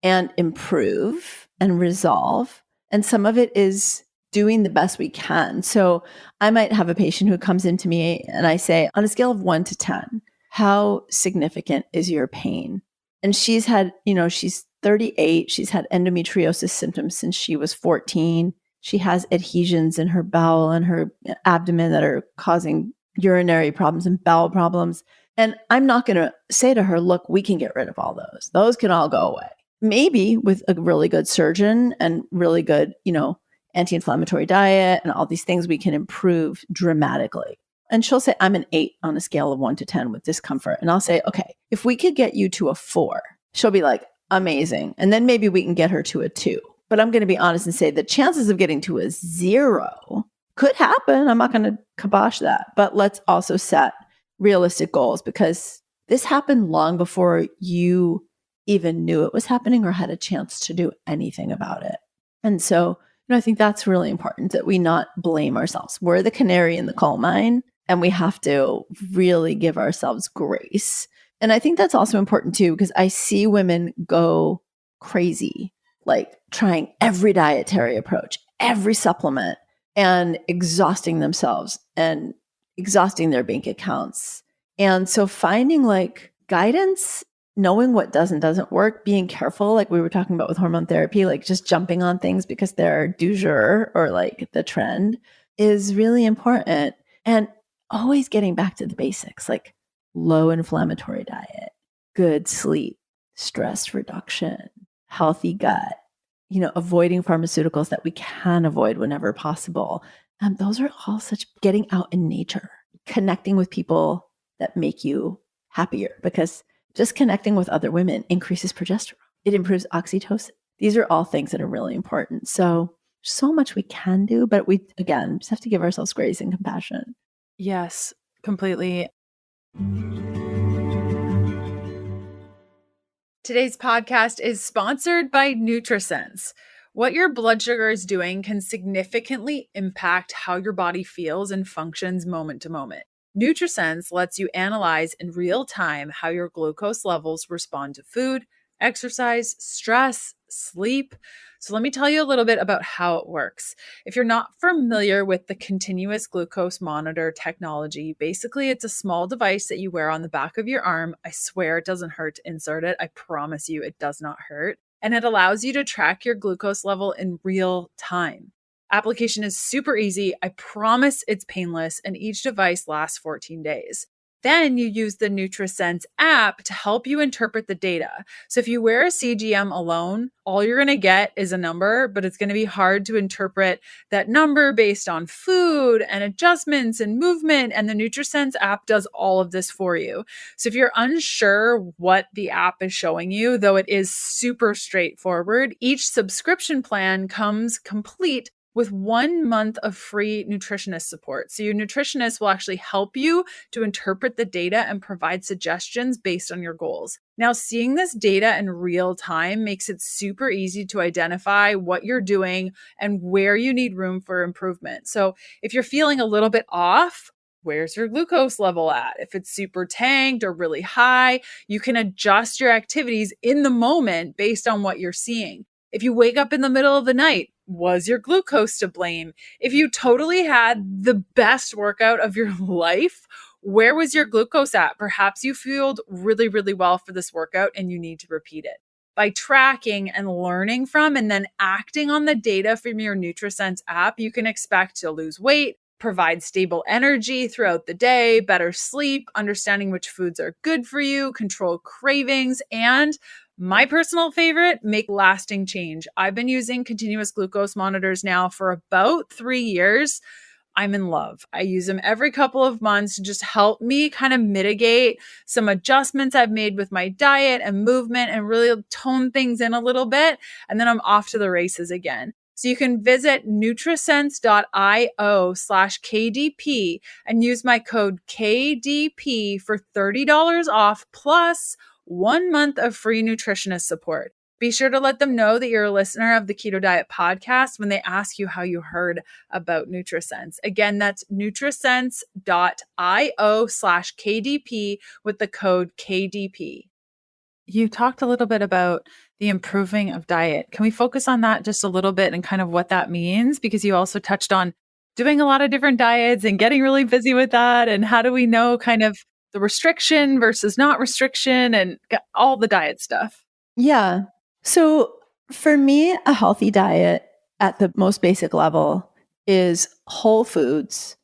and improve and resolve. And some of it is doing the best we can. So I might have a patient who comes into me and I say, on a scale of 1 to 10, how significant is your pain? And she's had, she's 38. She's had endometriosis symptoms since she was 14. She has adhesions in her bowel and her abdomen that are causing urinary problems and bowel problems. And I'm not going to say to her, look, we can get rid of all those. Those can all go away. Maybe with a really good surgeon and really good, anti-inflammatory diet and all these things, we can improve dramatically. And she'll say, I'm an 8 on a scale of 1 to 10 with discomfort. And I'll say, okay, if we could get you to a 4, she'll be like, amazing. And then maybe we can get her to a 2. But I'm going to be honest and say the chances of getting to a 0 could happen. I'm not going to kibosh that. But let's also set realistic goals because this happened long before you even knew it was happening or had a chance to do anything about it. And so, I think that's really important that we not blame ourselves. We're the canary in the coal mine and we have to really give ourselves grace. And I think that's also important too, because I see women go crazy, like trying every dietary approach, every supplement, and exhausting themselves and exhausting their bank accounts. And so finding like guidance, knowing what does and doesn't work, being careful, like we were talking about with hormone therapy, like just jumping on things because they're du jour or like the trend is really important. And always getting back to the basics, like low inflammatory diet, good sleep, stress reduction, healthy gut, avoiding pharmaceuticals that we can avoid whenever possible. Those are all such getting out in nature, connecting with people that make you happier because just connecting with other women increases progesterone. It improves oxytocin. These are all things that are really important. So much we can do, but we, again, just have to give ourselves grace and compassion. Yes, completely. Today's podcast is sponsored by NutriSense. What your blood sugar is doing can significantly impact how your body feels and functions moment to moment. NutriSense lets you analyze in real time how your glucose levels respond to food, exercise, stress, sleep. So let me tell you a little bit about how it works. If you're not familiar with the continuous glucose monitor technology, basically it's a small device that you wear on the back of your arm. I swear it doesn't hurt to insert it. I promise you it does not hurt. And it allows you to track your glucose level in real time. Application is super easy. I promise it's painless, and each device lasts 14 days. Then you use the NutriSense app to help you interpret the data. So if you wear a CGM alone, all you're going to get is a number, but it's going to be hard to interpret that number based on food and adjustments and movement. And the NutriSense app does all of this for you. So if you're unsure what the app is showing you, though it is super straightforward, each subscription plan comes complete with 1 month of free nutritionist support. So your nutritionist will actually help you to interpret the data and provide suggestions based on your goals. Now, seeing this data in real time makes it super easy to identify what you're doing and where you need room for improvement. So if you're feeling a little bit off, where's your glucose level at? If it's super tanked or really high, you can adjust your activities in the moment based on what you're seeing. If you wake up in the middle of the night, was your glucose to blame? If you totally had the best workout of your life, where was your glucose at? Perhaps you fueled really, really well for this workout and you need to repeat it. By tracking and learning from and then acting on the data from your NutriSense app, you can expect to lose weight, provide stable energy throughout the day, better sleep, understanding which foods are good for you, control cravings, and my personal favorite, make lasting change. I've been using continuous glucose monitors now for about 3 years. I'm in love. I use them every couple of months to just help me kind of mitigate some adjustments I've made with my diet and movement and really tone things in a little bit. And then I'm off to the races again. So you can visit nutrisense.io/KDP and use my code KDP for $30 off plus 1 month of free nutritionist support. Be sure to let them know that you're a listener of the Keto Diet Podcast when they ask you how you heard about NutriSense. Again, that's nutrisense.io/KDP with the code KDP. You talked a little bit about the improving of diet. Can we focus on that just a little bit and kind of what that means? Because you also touched on doing a lot of different diets and getting really busy with that. And how do we know kind of the restriction versus not restriction and all the diet stuff? Yeah. So for me, a healthy diet at the most basic level is whole foods,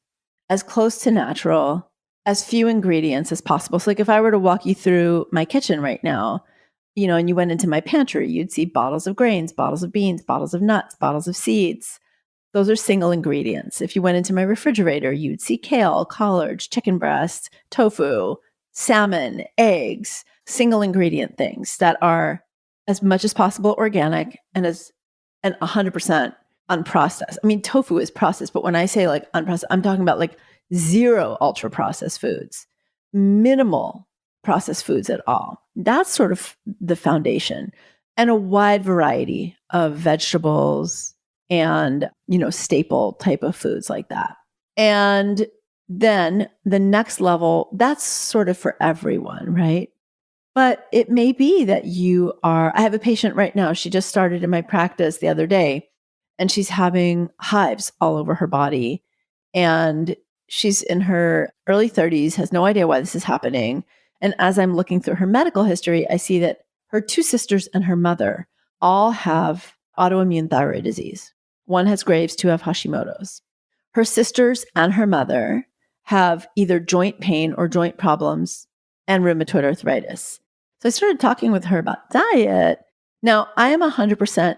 as close to natural, as few ingredients as possible. So like if I were to walk you through my kitchen right now, and you went into my pantry, you'd see bottles of grains, bottles of beans, bottles of nuts, bottles of seeds. Those are single ingredients. If you went into my refrigerator, you'd see kale, collards, chicken breast, tofu, salmon, eggs, single ingredient things that are as much as possible organic and 100% unprocessed. I mean, tofu is processed, but when I say like unprocessed, I'm talking about like zero ultra processed foods, minimal processed foods at all. That's sort of the foundation, and a wide variety of vegetables and, staple type of foods like that. And then the next level, that's sort of for everyone, right? But it may be that I have a patient right now. She just started in my practice the other day and she's having hives all over her body. And she's in her early 30s, has no idea why this is happening. And as I'm looking through her medical history, I see that her 2 sisters and her mother all have autoimmune thyroid disease. One has Graves', 2 have Hashimoto's. Her sisters and her mother have either joint pain or joint problems and rheumatoid arthritis. So I started talking with her about diet. Now, I am 100%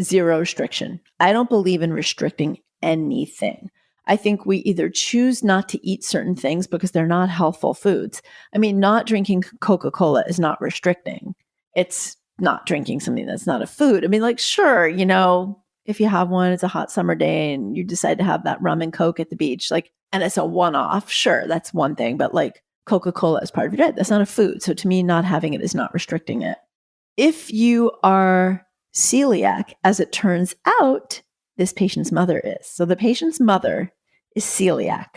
zero restriction. I don't believe in restricting anything. I think we either choose not to eat certain things because they're not healthful foods. I mean, not drinking Coca-Cola is not restricting. It's not drinking something that's not a food. I mean, like, sure, if you have one, it's a hot summer day and you decide to have that rum and Coke at the beach, and it's a one-off, sure, that's one thing. But like Coca-Cola is part of your diet. That's not a food. So to me, not having it is not restricting it. If you are celiac, as it turns out, this patient's mother is. So the patient's mother is celiac.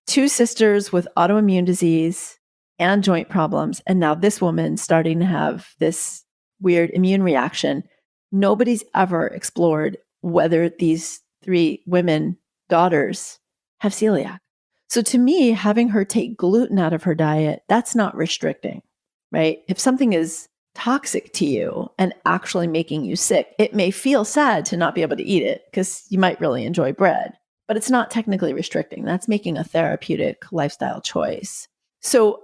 2 sisters with autoimmune disease and joint problems. And now this woman starting to have this weird immune reaction. Nobody's ever explored whether these 3 women, daughters, have celiac. So to me, having her take gluten out of her diet, that's not restricting, right? If something is toxic to you and actually making you sick, it may feel sad to not be able to eat it because you might really enjoy bread, but it's not technically restricting. That's making a therapeutic lifestyle choice. So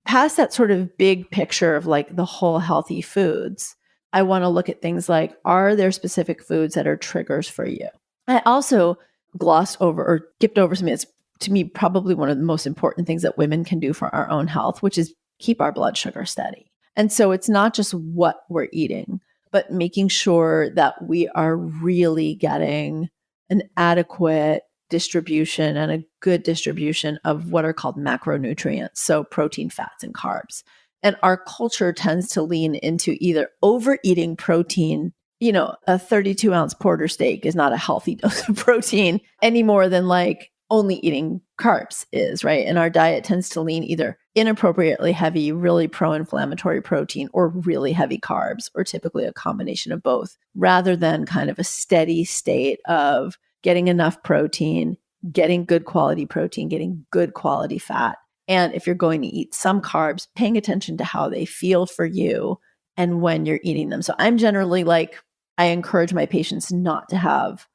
past that sort of big picture of like the whole healthy foods, I want to look at things like, are there specific foods that are triggers for you? I also glossed over or skipped over something that's, to me, probably one of the most important things that women can do for our own health, which is keep our blood sugar steady. And so it's not just what we're eating, but making sure that we are really getting an adequate distribution and a good distribution of what are called macronutrients, so protein, fats, and carbs. And our culture tends to lean into either overeating protein. A 32-ounce porter steak is not a healthy dose of protein any more than like only eating carbs is, right? And our diet tends to lean either inappropriately heavy, really pro-inflammatory protein, or really heavy carbs, or typically a combination of both, rather than kind of a steady state of getting enough protein, getting good quality protein, getting good quality fat. And if you're going to eat some carbs, paying attention to how they feel for you and when you're eating them. So I'm generally like, I encourage my patients not to have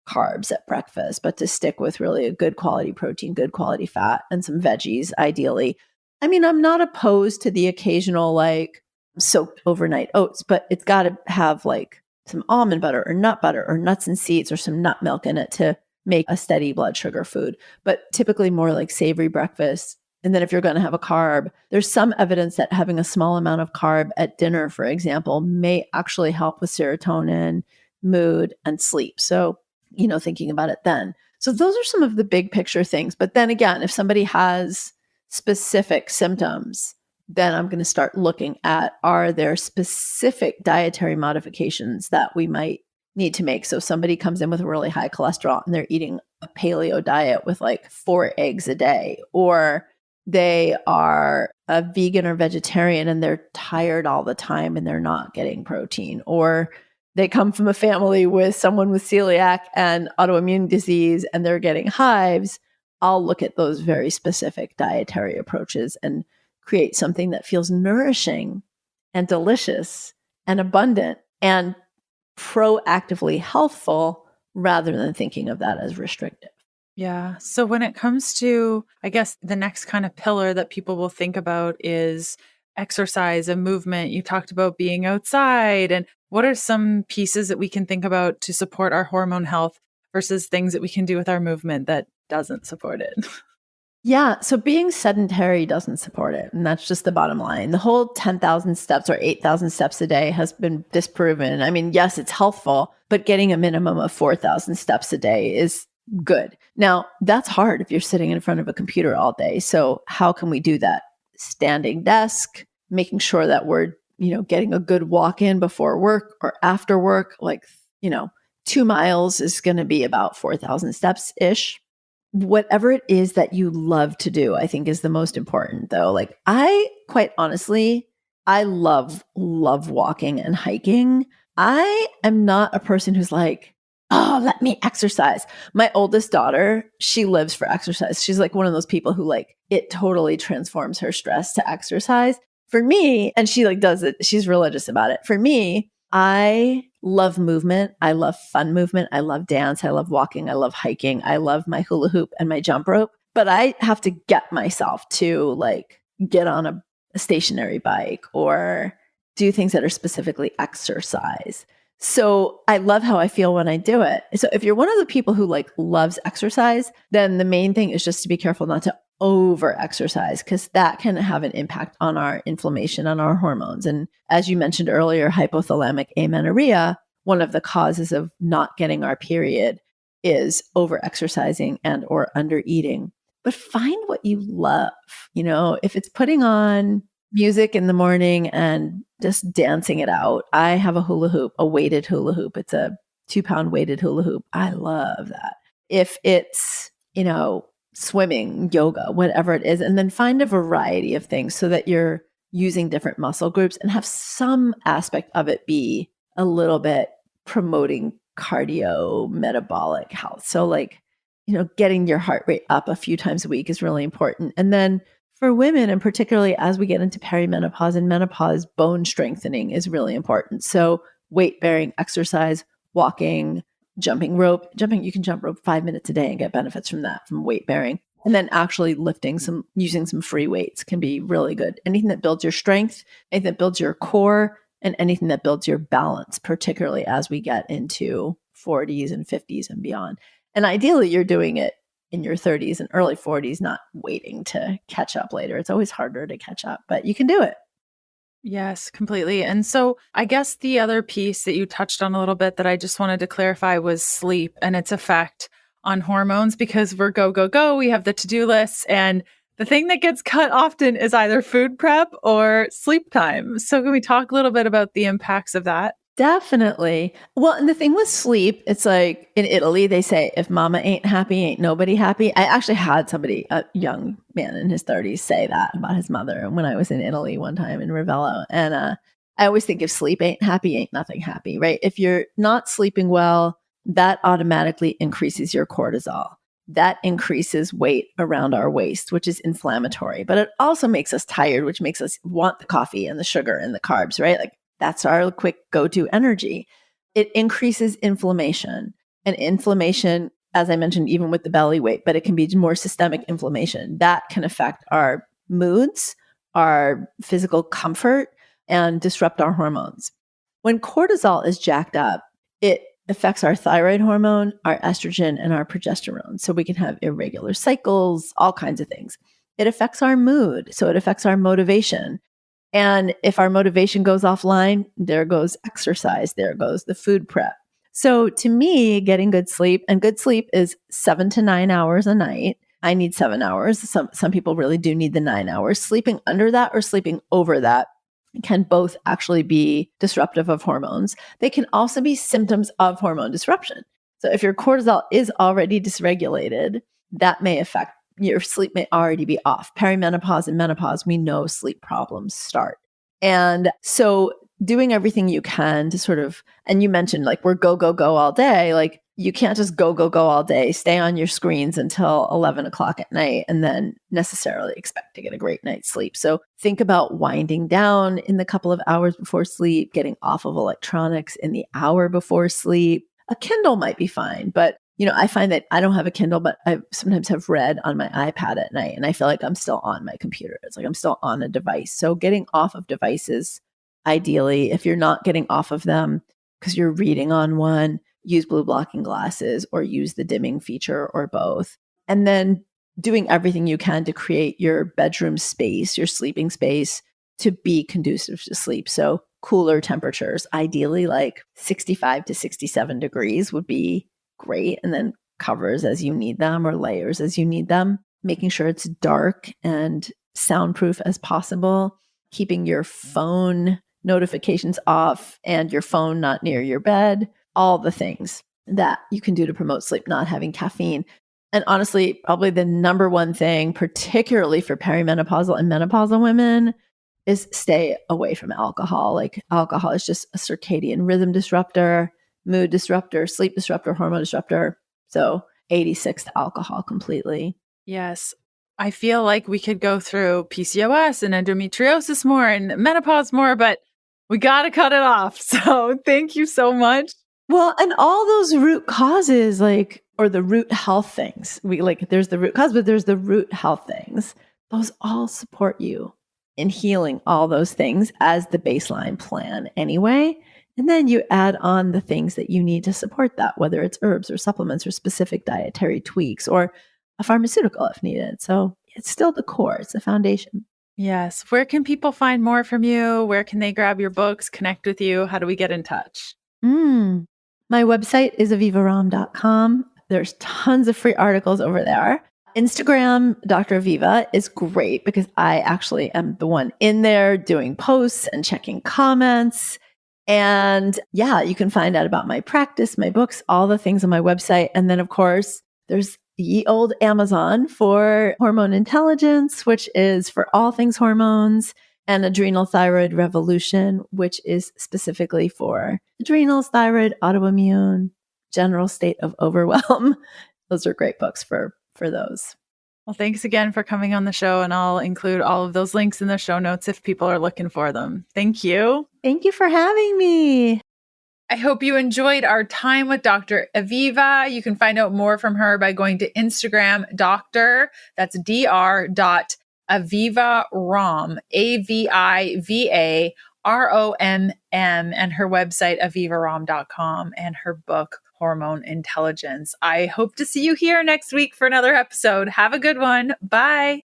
carbs at breakfast, but to stick with really a good quality protein, good quality fat, and some veggies, ideally. I mean, I'm not opposed to the occasional like soaked overnight oats, but it's got to have like some almond butter or nuts and seeds or some nut milk in it to make a steady blood sugar food, but typically more like savory breakfast. And then if you're going to have a carb, there's some evidence that having a small amount of carb at dinner, for example, may actually help with serotonin, mood, and sleep. So, thinking about it then. So those are some of the big picture things. But then again, if somebody has specific symptoms, then I'm going to start looking at, are there specific dietary modifications that we might need to make? So somebody comes in with really high cholesterol and they're eating a paleo diet with like 4 eggs a day, or they are a vegan or vegetarian and they're tired all the time and they're not getting protein, or they come from a family with someone with celiac and autoimmune disease and they're getting hives. I'll look at those very specific dietary approaches and create something that feels nourishing and delicious and abundant and proactively healthful rather than thinking of that as restrictive. Yeah. So when it comes to, I guess, the next kind of pillar that people will think about is exercise and movement. You talked about being outside. And what are some pieces that we can think about to support our hormone health versus things that we can do with our movement that doesn't support it? Yeah. So being sedentary doesn't support it. And that's just the bottom line. The whole 10,000 steps or 8,000 steps a day has been disproven. I mean, yes, it's healthful, but getting a minimum of 4,000 steps a day is good. Now, that's hard if you're sitting in front of a computer all day. So how can we do that? Standing desk, making sure that we're, getting a good walk in before work or after work, like, 2 miles is going to be about 4,000 steps ish. Whatever it is that you love to do, I think is the most important though. Like quite honestly, I love walking and hiking. I am not a person who's like, oh, let me exercise. My oldest daughter, she lives for exercise. She's like one of those people who like, it totally transforms her stress to exercise. For me, and she like does it, she's religious about it. For me, I love movement. I love fun movement. I love dance. I love walking. I love hiking. I love my hula hoop and my jump rope. But I have to get myself to like get on a stationary bike or do things that are specifically exercise. So I love how I feel when I do it. So if you're one of the people who like loves exercise, then the main thing is just to be careful not to over exercise, because that can have an impact on our inflammation, on our hormones. And as you mentioned earlier, hypothalamic amenorrhea, one of the causes of not getting our period is over exercising and or under eating. But find what you love. If it's putting on music in the morning and just dancing it out. I have a hula hoop, a weighted hula hoop. It's a 2-pound weighted hula hoop. I love that. If it's, swimming, yoga, whatever it is, and then find a variety of things so that you're using different muscle groups and have some aspect of it be a little bit promoting cardio metabolic health. So like, getting your heart rate up a few times a week is really important. And then for women, and particularly as we get into perimenopause and menopause, bone strengthening is really important. So weight bearing exercise, walking, jumping rope. You can jump rope 5 minutes a day and get benefits from that, from weight bearing. And then actually using some free weights can be really good. Anything that builds your strength, anything that builds your core, and anything that builds your balance, particularly as we get into 40s and 50s and beyond. And ideally, you're doing it in your 30s and early 40s, not waiting to catch up later. It's always harder to catch up, but you can do it. Yes, completely. And so I guess the other piece that you touched on a little bit that I just wanted to clarify was sleep and its effect on hormones, because we're go, go, go. We have the to-do lists, and the thing that gets cut often is either food prep or sleep time. So can we talk a little bit about the impacts of that? Definitely. Well, and the thing with sleep, it's like in Italy, they say, if mama ain't happy, ain't nobody happy. I actually had somebody, a young man in his 30s, say that about his mother when I was in Italy one time in Ravello. And I always think if sleep ain't happy, ain't nothing happy, right? If you're not sleeping well, that automatically increases your cortisol. That increases weight around our waist, which is inflammatory. But it also makes us tired, which makes us want the coffee and the sugar and the carbs, right? Like, that's our quick go-to energy. It increases inflammation. And inflammation, as I mentioned, even with the belly weight, but it can be more systemic inflammation. That can affect our moods, our physical comfort, and disrupt our hormones. When cortisol is jacked up, it affects our thyroid hormone, our estrogen, and our progesterone. So we can have irregular cycles, all kinds of things. It affects our mood. So it affects our motivation. And if our motivation goes offline, there goes exercise, there goes the food prep. So to me, getting good sleep, and good sleep is 7 to 9 hours a night. I need 7 hours. Some people really do need the 9 hours. Sleeping under that or sleeping over that can both actually be disruptive of hormones. They can also be symptoms of hormone disruption. So if your cortisol is already dysregulated, that may affect your sleep may already be off. Perimenopause and menopause, we know sleep problems start. And so doing everything you can to sort of, and you mentioned like we're go, go, go all day. Like you can't just go, go, go all day, stay on your screens until 11 o'clock at night and then necessarily expect to get a great night's sleep. So think about winding down in the couple of hours before sleep, getting off of electronics in the hour before sleep. A Kindle might be fine, but I find that I don't have a Kindle, but I sometimes have read on my iPad at night and I feel like I'm still on my computer. It's like I'm still on a device. So getting off of devices, ideally, if you're not getting off of them because you're reading on one, use blue blocking glasses or use the dimming feature or both. And then doing everything you can to create your bedroom space, your sleeping space to be conducive to sleep. So cooler temperatures, ideally like 65 to 67 degrees would be great. And then covers as you need them or layers as you need them, making sure it's dark and soundproof as possible, keeping your phone notifications off and your phone not near your bed, all the things that you can do to promote sleep, not having caffeine. And honestly, probably the number one thing, particularly for perimenopausal and menopausal women, is stay away from alcohol. Like alcohol is just a circadian rhythm disruptor, mood disruptor, sleep disruptor, hormone disruptor. So 86 to alcohol completely. Yes. I feel like we could go through PCOS and endometriosis more and menopause more, but we got to cut it off. So thank you so much. Well, and all those root causes, or the root health things, there's the root cause, but there's the root health things. Those all support you in healing all those things as the baseline plan anyway. And then you add on the things that you need to support that, whether it's herbs or supplements or specific dietary tweaks or a pharmaceutical if needed. So it's still the core, it's the foundation. Yes. Where can people find more from you? Where can they grab your books, connect with you? How do we get in touch? My website is avivaromm.com. There's tons of free articles over there. Instagram, Dr. Aviva, is great because I actually am the one in there doing posts and checking comments. And yeah, you can find out about my practice, my books, all the things on my website. And then, of course, there's ye old Amazon for Hormone Intelligence, which is for all things hormones, and Adrenal Thyroid Revolution, which is specifically for adrenals, thyroid, autoimmune, general state of overwhelm. Those are great books for those. Well, thanks again for coming on the show, and I'll include all of those links in the show notes if people are looking for them. Thank you. Thank you for having me. I hope you enjoyed our time with Dr. Aviva. You can find out more from her by going to Instagram, that's dr.aviva Romm, AVIVA ROMM, and her website, avivarom.com, and her book, Hormone Intelligence. I hope to see you here next week for another episode. Have a good one. Bye.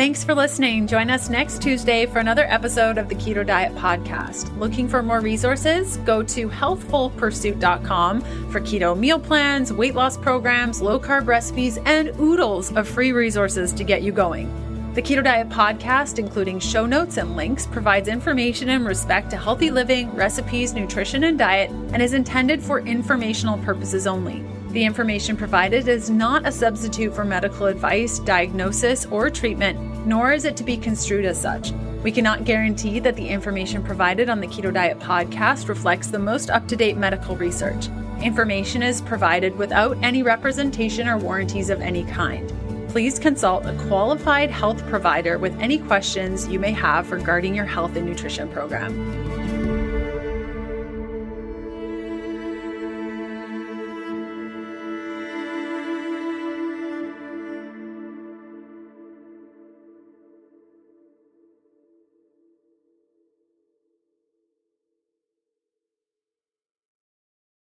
Thanks for listening. Join us next Tuesday for another episode of the Keto Diet Podcast. Looking for more resources? Go to healthfulpursuit.com for keto meal plans, weight loss programs, low-carb recipes, and oodles of free resources to get you going. The Keto Diet Podcast, including show notes and links, provides information in respect to healthy living, recipes, nutrition, and diet, and is intended for informational purposes only. The information provided is not a substitute for medical advice, diagnosis, or treatment, nor is it to be construed as such. We cannot guarantee that the information provided on the Keto Diet Podcast reflects the most up-to-date medical research. Information is provided without any representation or warranties of any kind. Please consult a qualified health provider with any questions you may have regarding your health and nutrition program.